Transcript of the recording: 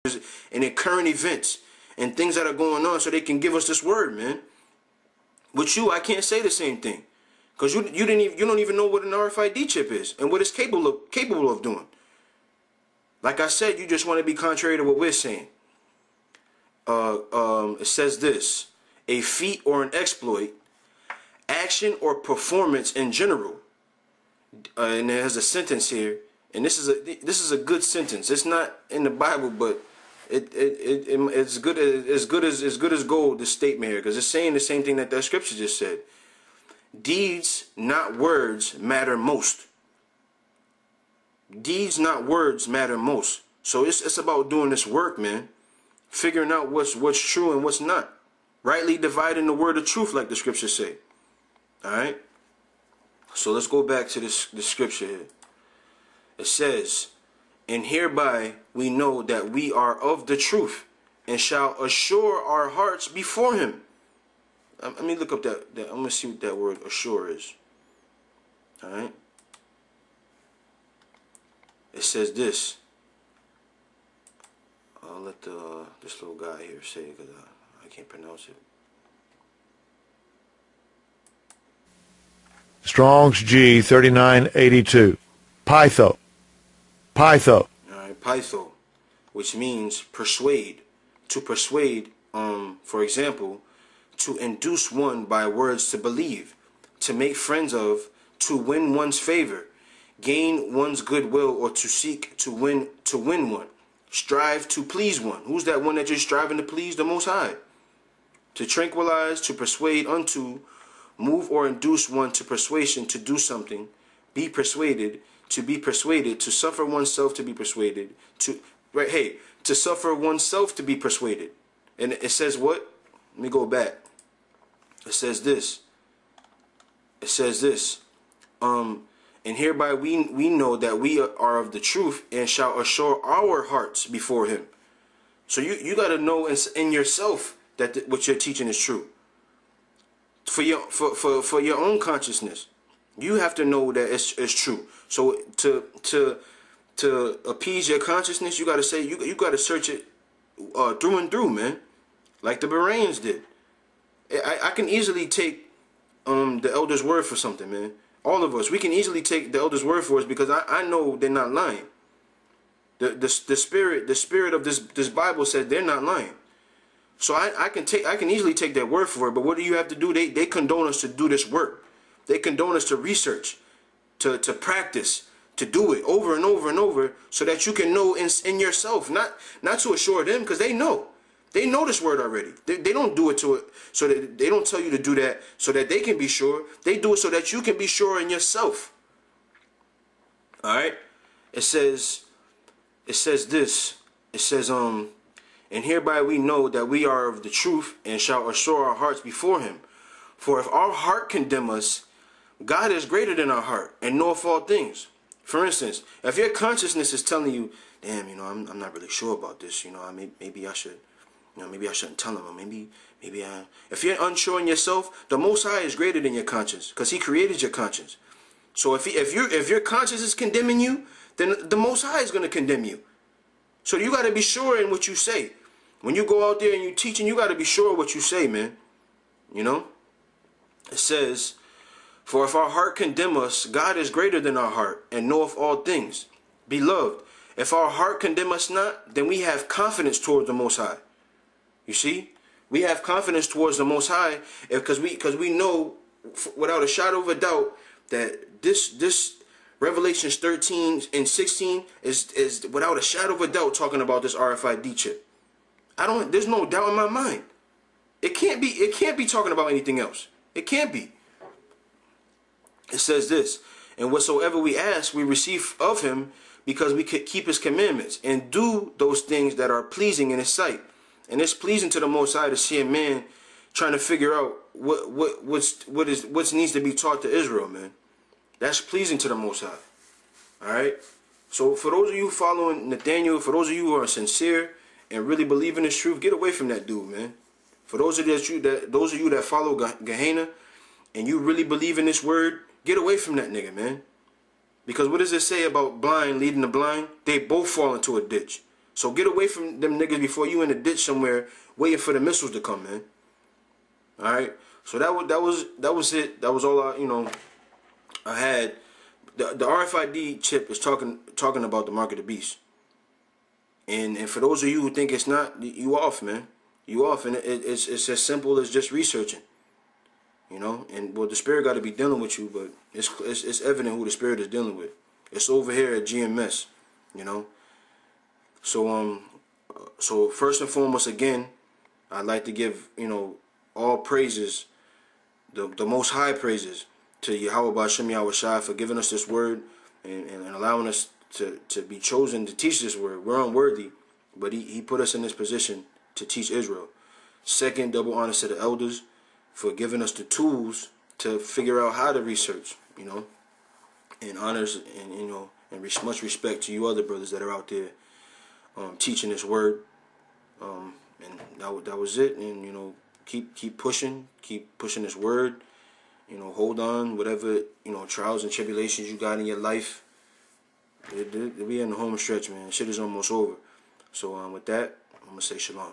and in current events and things that are going on, so they can give us this word, man. With you, I can't say the same thing, because you don't even know what an RFID chip is and what it's capable of doing. Like I said, you just want to be contrary to what we're saying. It says this: a feat or an exploit, action or performance in general. And it has a sentence here, and this is a good sentence. It's not in the Bible, but it's good as gold. This statement here, because it's saying the same thing that scripture just said. Deeds, not words, matter most. Deeds, not words, matter most. So it's about doing this work, man. Figuring out what's true and what's not. Rightly dividing the word of truth, like the scriptures say. All right. So let's go back to this scripture here. It says, "And hereby we know that we are of the truth, and shall assure our hearts before Him." Let me look up that. I'm gonna see what that word assure is. All right. It says this. I'll let this little guy here say it, because I can't pronounce it. Strong's G 3982. Pytho. Pytho. Alright, pytho, which means persuade. To persuade, for example, to induce one by words to believe, to make friends of, to win one's favor, gain one's goodwill, or to seek to win one. Strive to please one. Who's that one that you're striving to please? The Most High. To tranquilize, to persuade unto, move or induce one to persuasion to do something, be persuaded, to be persuaded, to suffer oneself to be persuaded, to suffer oneself to be persuaded. And it says what? Let me go back. It says this. It says this. And hereby we know that we are of the truth, and shall assure our hearts before Him. So you got to know in yourself that what you're teaching is true. For your own consciousness, you have to know that it's true. So to appease your consciousness, you got to say you got to search it through and through, man, like the Bereans did. I can easily take the elder's word for something, man. All of us, we can easily take the elder's word for us, because I know they're not lying. The spirit of this Bible said they're not lying. So I can easily take their word for it. But what do you have to do? They condone us to do this work. They condone us to research, to practice, to do it over and over and over, so that you can know in yourself, not to assure them, because they know this word already. They don't do it so that they don't tell you to do that so that they can be sure. They do it so that you can be sure in yourself. All right. It says this. It says and hereby we know that we are of the truth, and shall assure our hearts before Him. For if our heart condemn us, God is greater than our heart, and knoweth all things. For instance, if your consciousness is telling you, damn, I'm not really sure about this, maybe I should, maybe I shouldn't tell him, or maybe if you're unsure in yourself, the Most High is greater than your conscience, because He created your conscience. So if your conscience is condemning you, then the Most High is going to condemn you. So you got to be sure in what you say. When you go out there and you teaching, you got to be sure what you say, man. It says, for if our heart condemn us, God is greater than our heart, and knoweth all things. Beloved, if our heart condemn us not, then we have confidence toward the Most High. You see, we have confidence towards the Most High, because we know without a shadow of a doubt that this Revelations 13 and 16 is without a shadow of a doubt talking about this RFID chip. There's no doubt in my mind. It can't be talking about anything else. It can't be. It says this, and whatsoever we ask, we receive of Him, because we could keep His commandments and do those things that are pleasing in His sight. And it's pleasing to the Most High to see a man trying to figure out what needs to be taught to Israel, man. That's pleasing to the Most High. All right. So for those of you following Nathaniel, for those of you who are sincere and really believe in this truth, get away from that dude, man. For those of you that follow Gehenna and you really believe in this word, get away from that nigga, man. Because what does it say about blind leading the blind? They both fall into a ditch. So get away from them niggas before you in the ditch somewhere waiting for the missiles to come, man. All right. So that was it. That was all I had. The RFID chip is talking about the mark of the beast. And for those of you who think it's not, you off, man. You off, and it's as simple as just researching. And well, the spirit got to be dealing with you, but it's evident who the spirit is dealing with. It's over here at GMS, So first and foremost, again, I'd like to give all praises, the most high praises to Yahweh Ba'Shem Yahweh Shai for giving us this word and allowing us to be chosen to teach this word. We're unworthy, but he put us in this position to teach Israel. Second, double honors to the elders for giving us the tools to figure out how to research, and honors and much respect to you other brothers that are out there teaching this word. And that was it. And keep pushing this word. Hold on, whatever trials and tribulations you got in your life. We in the home stretch, man. Shit is almost over. So with that, I'm gonna say shalom.